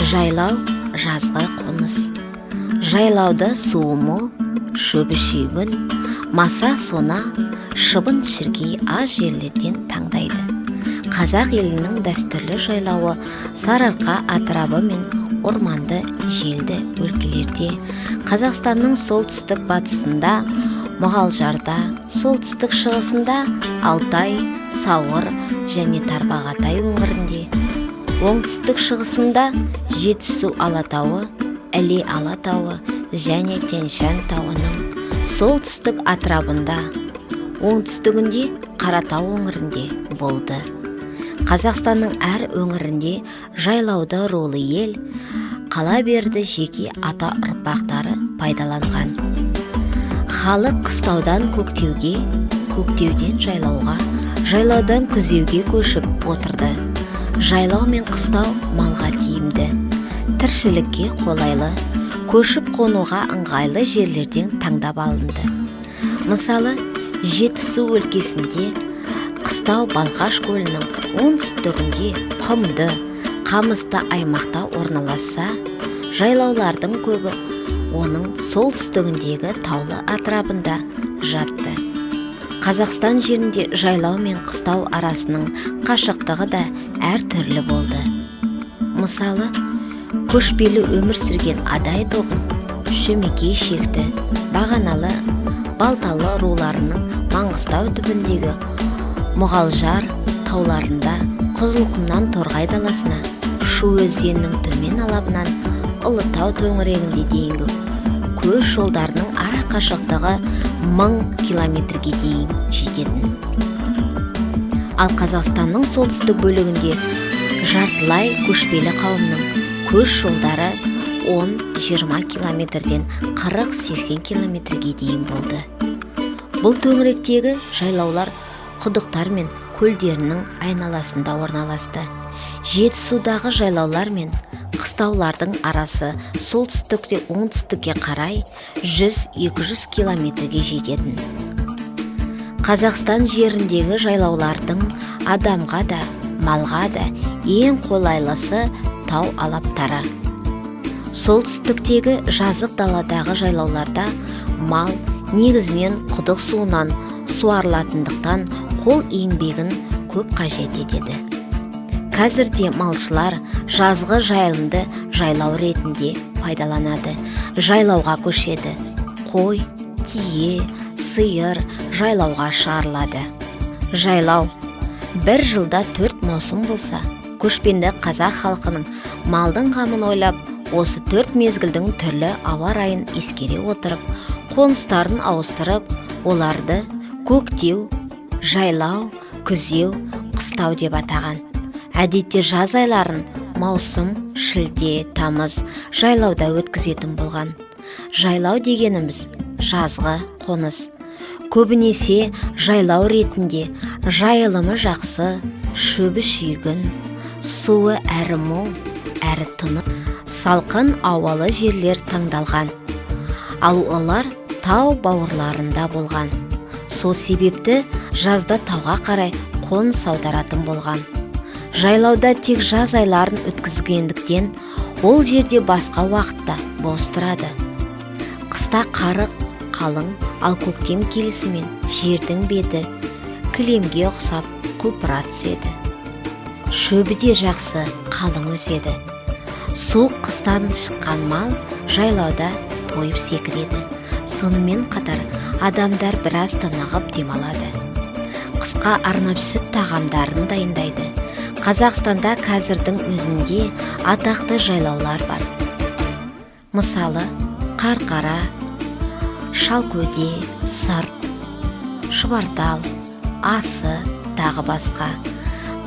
Жайлау жазғы қоныс. Жайлауда суы мол, шөбі шүйгін, маса сона, шыбын шіркей аз жерлерден таңдайды. Қазақ елінің дәстүрлі жайлауы Сарыарқа атырабы мен орманды желді өлкелерде, Қазақстанның солтүстік батысында, Мұғалжарда, солтүстік шығысында Алтай, Сауыр және Тарбағатай өңірінде, оңтүстік шығысында Жетісу алатауы, Іле алатауы және Тянь-Шань тауының, солтүстік атырабында, оңтүстігінде Қаратау өңірінде болды. Қазақстанның әр өңірінде жайлауды рулы ел, қала берді жеке ата ұрпақтары пайдаланған. Халық қыстаудан көктеуге, көктеуден жайлауға, жайлаудан күзеуге көшіп отырды. Жайлау мен қыстау малға тиімді, тіршілікке қолайлы, көшіп қонуға ыңғайлы жерлерден таңдап алынды. Мысалы, Жетісу өлкесінде қыстау Балқаш көлінің оңтүстігінде құмды, қамысты аймақта орналасса, жайлаулардың көбі оның солтүстігіндегі таулы атырабында жатты. Қазақстан жерінде жайлау мен қыстау арасының қашықтығы да әр түрлі болды. Мысалы, көшпелі өмір сүрген Адай тобын, Шөмекей шекті, Бағаналы, Балталы руларының Маңғыстау түбіндегі Мұғалжар тауларында, Қызылқұмнан Торғай даласына, Шу өзенінің төмен алабынан Ұлытау төңірегінде дейінгі көш жолдарының ара қашықтығы 1000 километрге дейін жететін. Ал Қазақстанның солтүстік бөлігінде жартылай көшпелі қауымның көш жолдары 10-20 километрден 40-80 километрге дейін болды. Бұл төңіректегі жайлаулар құдықтар мен көлдерінің айналасында орналасты. Жетісудағы жайлаулар мен қыстаулардың арасы солтүстікте оңтүстікке қарай 100-200 километрге жететін. Қазақстан жеріндегі жайлаулардың адамға да, малға да ең қолайлысы тау алаптары. Солтүстіктегі жазық даладағы жайлауларда мал негізінен құдық суынан суарылатындықтан қол еңбегін көп қажет етеді. Қазірде малшылар жазғы жайылымды жайлау ретінде пайдаланады, жайлауға көшеді. Қой, түйе, сиыр жайлауға шығарылады. Жайлау бір жылда 4 маусым болса, көшпенді қазақ халқының малдың қамын ойлап, осы 4 мезгілдің түрлі ауа райын ескере отырып, қоныстарын ауыстырып, оларды көктеу, жайлау, күзеу, қыстау деп атаған. Әдетте жаз айларын маусым, шілде, тамыз жайлауда өткізетін болған. Жайлау дегеніміз жазғы қоныс. Көбінесе жайлау ретінде жайылымы жақсы, шөбі шүйгін, суы әрі мол, әрі тынық, салқын ауалы жерлер таңдалған. Ал олар тау бауырларында болған. Сол себепті жазда тауға қарай қоныс аударатын болған. Жайлауда тек жаз айларын өткізгендіктен, ол жерде басқа уақытта бос тұрады. Қыста қары қалың, ал көктем келісімен жердің беті кілемге ұқсап құлпыра түседі. Шөбі де жақсы, қалың өседі. Суық қыстан шыққан мал жайлауда тойып секіреді. Сонымен қатар адамдар біраз тынығып демалады. Қысқа арнап сүт тағамдарын дайындайды. Қазақстанда қазірдің өзінде атақты жайлаулар бар. Мысалы, Қарқара, Шалкөде, Сырт, Шұбартал, Асы, тағы басқа.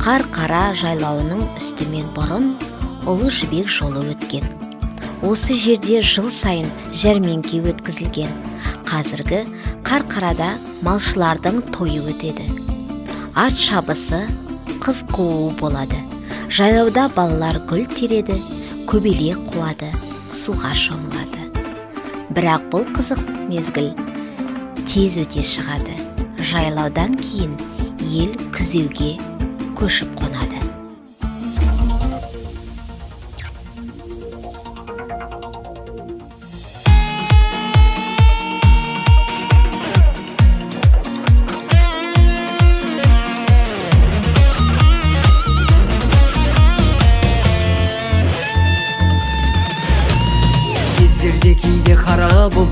Қарқара жайлауының үстімен бұрын Ұлы Жібек жолы өткен. Осы жерде жыл сайын жәрмеңке өткізілген. Қазіргі Қарқарада малшылардың тойы өтеді. Ат шабысы, қыз қуу болады. Жайлауда балалар гүл тереді, көбелек қуады, суға шомылады. Бірақ бұл қызық мезгіл тез өте шығады. Жайлаудан кейін ел күзеуге көшіп қонады.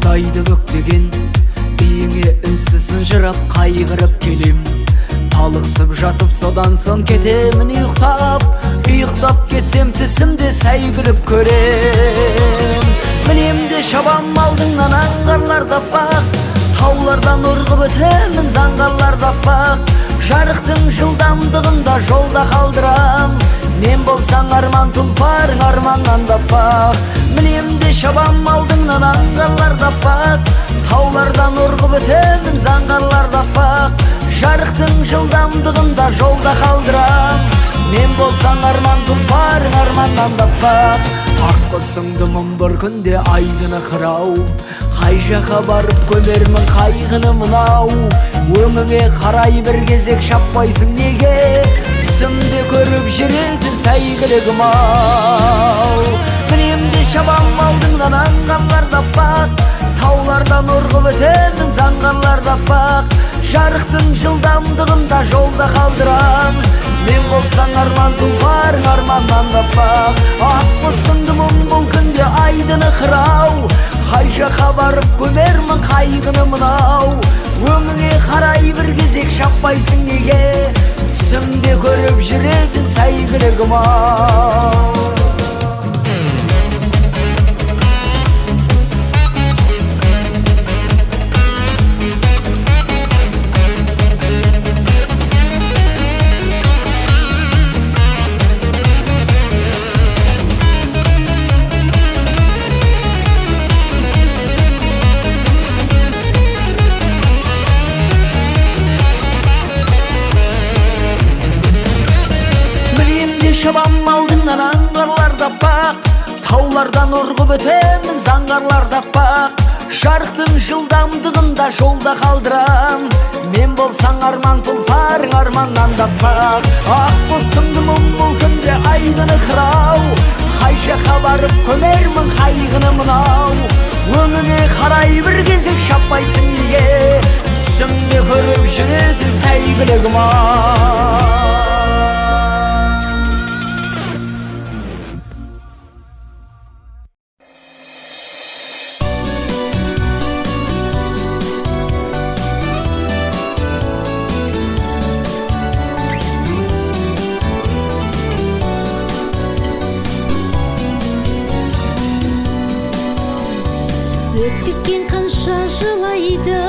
Құдайды көктеген биіңе үнсіз сынжырап қайғырып келем. Талықсып жатып содан соң кетемін ұйықтап. Ұйықтап кетсем түсімде сәйгүлік көрем. Мінемде шабам алдыңнан аңғарларда бақ, таулардан ұрғып өтемін заңғарларда бақ. Жарықтың жылдамдығында жолда қалдырам, мен болсаң арман тұлпарың арманнан да бақ. Мінемде шабам алдыңнан аңғарларда бақ, таулардан ұрғып өтемін заңғарларда бақ. Жарықтың жылдамдығында жолда қалдырам, мен болсаң арман тұлпарың арманнан да бақ. Ақ құсыңды мың бір күнде айдыны қырау, қай жаққа барып көмермін қайғыны мынау. Өңіңе қарай бір кезек шаппайсың неге, түсімде көріп жүреді сәйгүлігім ау. Мінемде шабам алдыңнан аңғарларда бақ, таулардан ұрғып өтемін заңғарларда бақ. Жарықтың жылдамдығында жолда қалдырам, мен болсаң арман тұлпарың арманнан да бақ. Ақ құсыңды мың бұл күнде айдыны қырау, қай жаққа барып көмермін қайғыны мынау. Өңіңе қарай бір кезек шаппайсың неге, түсімде көріп жүретін сәйгүлігім ау. Шабам алдыңнан аңғарларда бақ, таулардан ұрғып өтемін заңғарларда бақ. Жарықтың жылдамдығында жолда қалдырам, мен болсаң арман тұлпарың арманнан да бақ. Ақ құсыңды мың бұл күнде айдыны қырау, қай жаққа барып көмермін қайғыны мынау. Өңіңе қарай бір кезек шаппайсың неге, түсімде көріп жүретін сәйгүлігім ау. Өткізген қанша жылайды,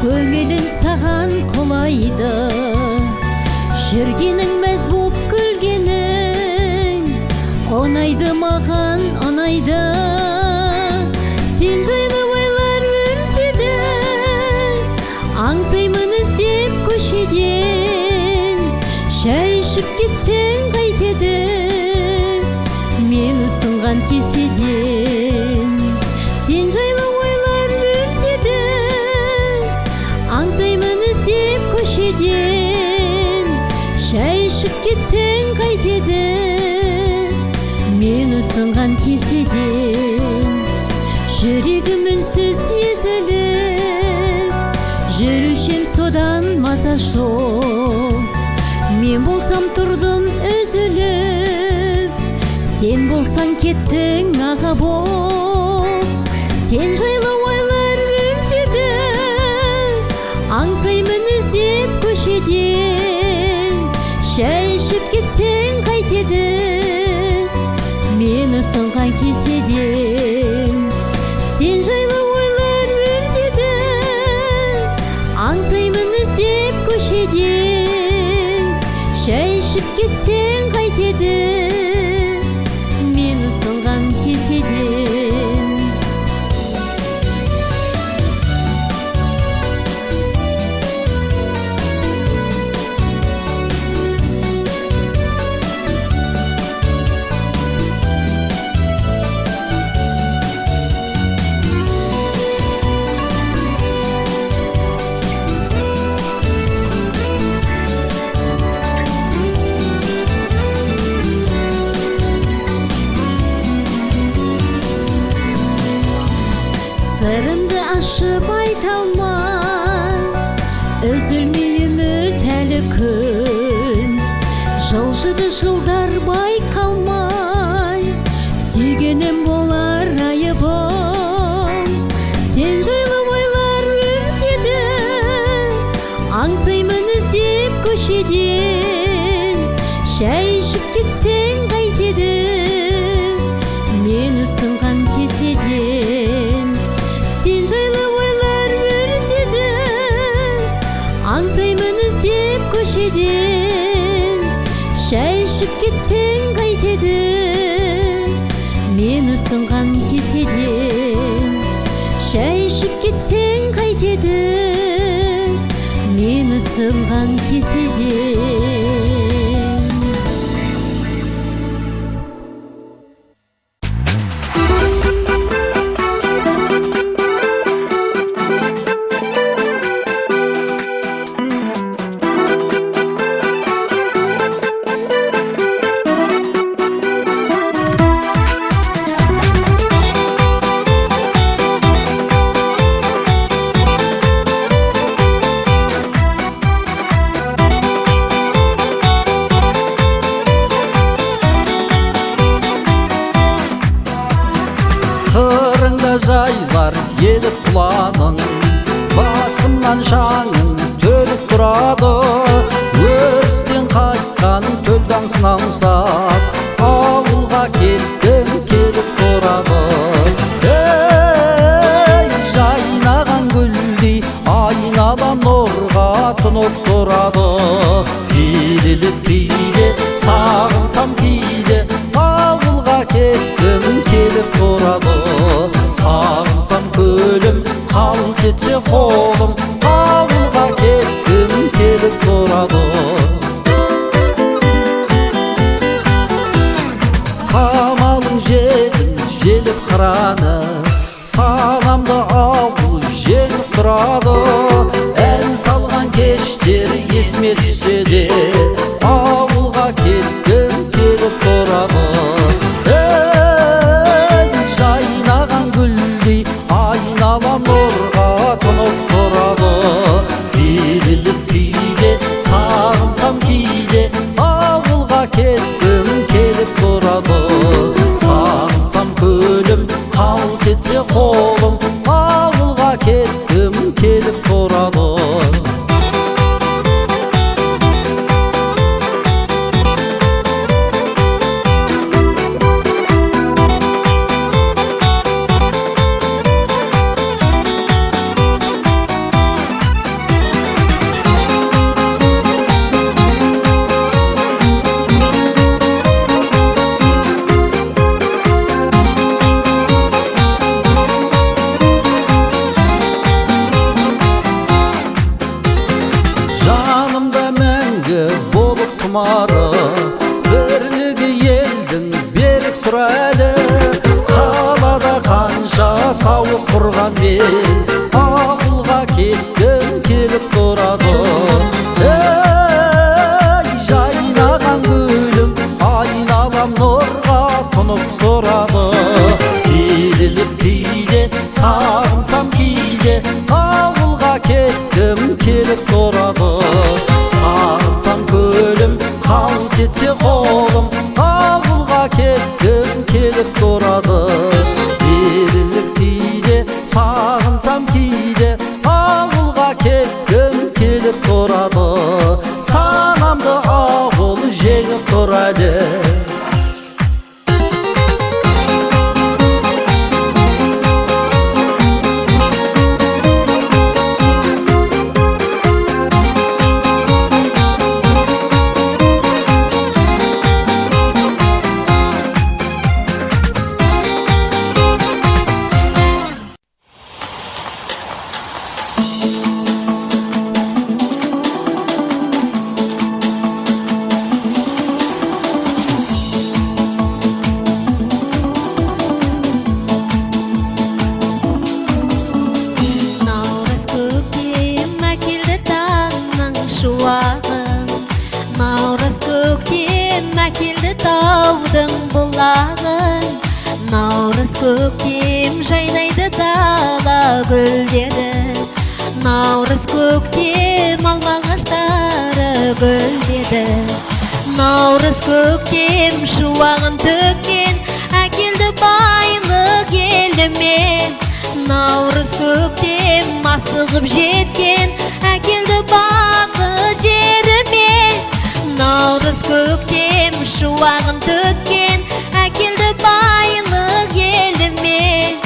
көңілің саған құлайды. Жүргенің мәз боп күлгенің, ұнайды маған ұнайды. Сен жайлы ойлар өртеді, аңсаймын іздеп көшеден. Шай ішіп кетсең қайтеді, мен ұсынған кеседен. Сен жайлы ойлар өртеді, аңсаймын іздеп көшеден. Шай ішіп кетсең қайтеді, мен ұсынған кеседен. Жүрегім үнсіз езіліп, жүрушем содан маза жоқ. Мен болсам тұрдым үзіліп, сен болсаң кеттің аға боп. Сен жайлы ойлар өртеді, аңсаймын іздеп көшеден. Шай ішіп кетсең қайтеді, мен ұсынған кеседен. Сен жайлы ойлар өртеді, аңсаймын іздеп көшеден. Шай ішіп кетсең қайтеді, мен ұсынған кеседен. шәй ішіп кетсең қайтеді мені сынған кеседен сен жайлы ойлар өртеді аңсаймын іздеп көшеден шәй ішіп кетсең қайтеді мені сынған кеседен шәй ішіп кетсең қайтеді мені сынған кеседен Қырыңда жайлар еліп құланың басымнан шаңың төніп тұрады өрістен қайтқан төлдаңсын аңсап ауылға кеттім келіп тұрады ей жайнаған гүлдей айналам нұрға тұнып тұрады келіліп кейде сағынсам кейде ауылға кеттім келіп тұрады сағынсам көлім қалт етсе қолым ауылға кеттім келіп тұрады самалың желің желіп қыраны санамды ауыл жеңіп тұрады ән салған кештер есіме түссе де ауылға кеттім келіп тұрады жайнаған гүлдей айналам нұрға тұнып тұрады беріліп кейде сағынсам кейде ауылға кеттім келіп тұрады сағынсам көлім қалт етсе қолым ауылға кеттім келіп тұрады жанымда мәңгі болып тұмары бірлігі елдің беріп тұр әлі қалада қанша сауық құрғанмен ауылға кеттім келіп тұрады ей жайнаған гүлім айналам нұрға тұнып тұрады келіліп кейде сағынсам кейде ауылға кеттім келіп тұрады сағынсам көлім қалт етсе қолым ауылға кеттім келіп тұрады беріліп кейде сағынсам кейде ауылға кеттім келіп тұрады санамды ауыл жеңіп тұр әлі таудың бұлағын наурыз көктем жайнайды дала гүлдеді наурыз көктем алма ағаштары гүлдеді наурыз көктем шуағын төккен әкелді байлық еліме наурыз көктем асығып жеткен әкелді бақыт жеріме наурыз көктем шуағын төккен, әкелді байлық еліме.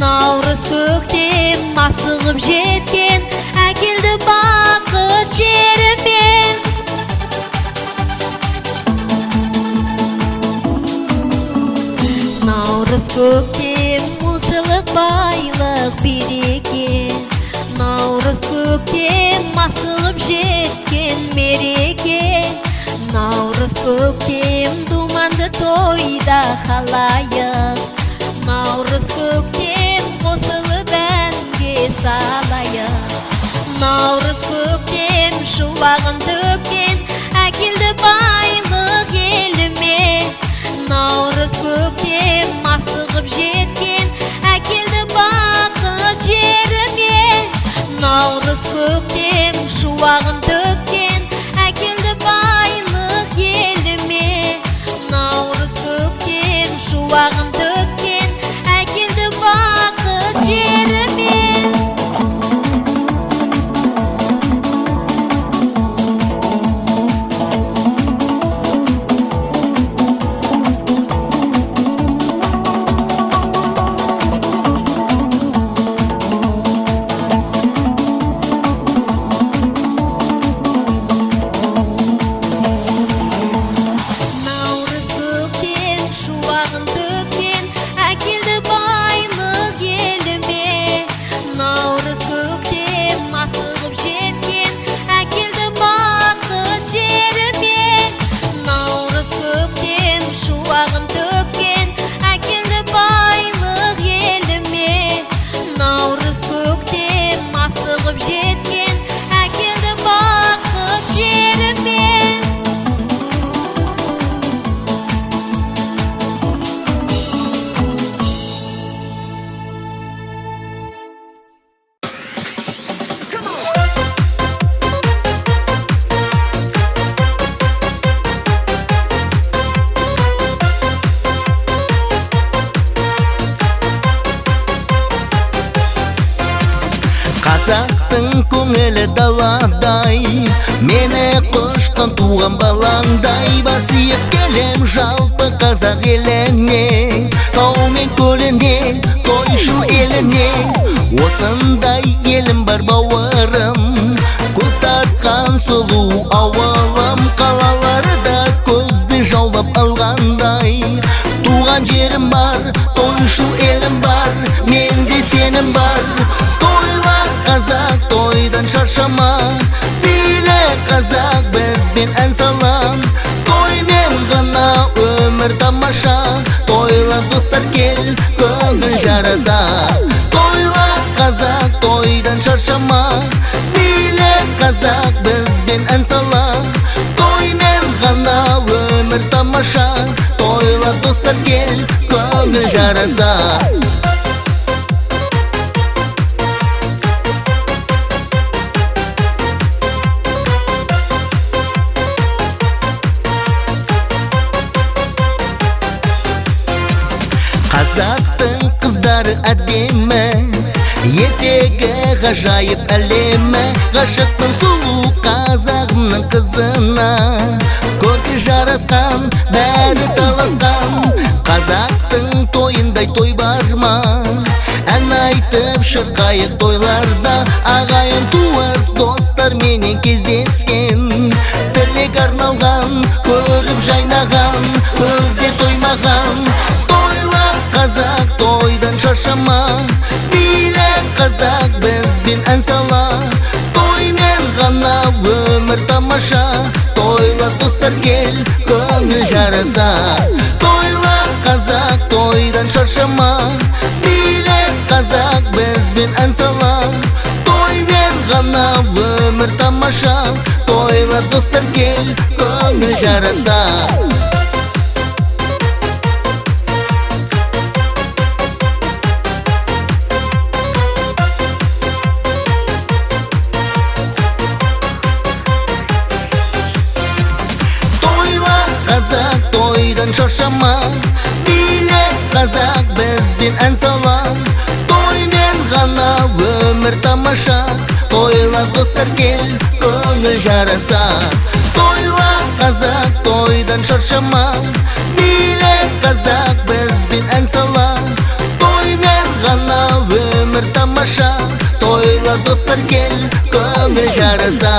Наурыз көктем асығып жеткен, әкелді бақыт жеріме. Наурыз көктем молшылық байлық береке. Наурыз көктем асығып жеткен мереке. Наурыз көктем думанды тойда халайық. Наурыз көктем қосылып әнге салайық. Наурыз көктем шуағын төккен, әкелді байлық еліме. Наурыз көктем асығып жеткен, әкелді бақыт жеріме. Наурыз көктем шуағын төккен, әкелді байлық еліме. Наурыз көктем шуағын төккен, әкелді бақыт жеріме. Қазақтың көңілі даладай, мені құшқан туған балаңдай. Басиып келем жалпы қазақ еліне, тау мен көліне, тойшыл еліне. Осындай елім бар бауырым, көз тартқан сұлу ауылым. Қалалары да көзді жаулап алғандай, туған жерім бар, тойшыл елім бар, менде сенім бар. Тойла қазақ, тойдан шаршама, биле қазақ, бізбен ән салам. Тоймен ғана өмір тамаша, тойла достар кел, көңіл жараса. Тойла қазақ, тойдан шаршама, биле қазақ, бізбен ән салам. Тоймен ғана өмір тамаша, тойла достар кел, көңіл жараса. Қазақтың қыздары әдемі, ертегі ғажайып әлемі. Ғашықпын сұлу қазағымның қызына, көркі жарасқан, бәрі таласқан. Қазақтың тойындай той бар ма? Ән айтып шырқайық тойларда, ағайын туыс достар менен кездескен. Тілек арналған, көріп жайнаған, көзде тоймаған. Тойла қазақ, тойдан шаршама, биле қазақ, бізбен ән сала. Тоймен ғана өмір тамаша, тойла достар кел, көңіл жараса. Тойла қазақ, тойдан шаршама, биле қазақ, бізбен ән сала. Тоймен ғана өмір тамаша, тойла достар кел, көңіл жараса. Қазақ, тойдан шаршама, биле қазақ, бізбен ән сала. Тоймен ғана өмір тамаша, тойла достар кел, көңіл жараса. Тойла қазақ тойдан шаршама, биле қазақ бізбен ән сала. Тоймен ғана өмір тамаша, тойла достар кел, көңіл жараса.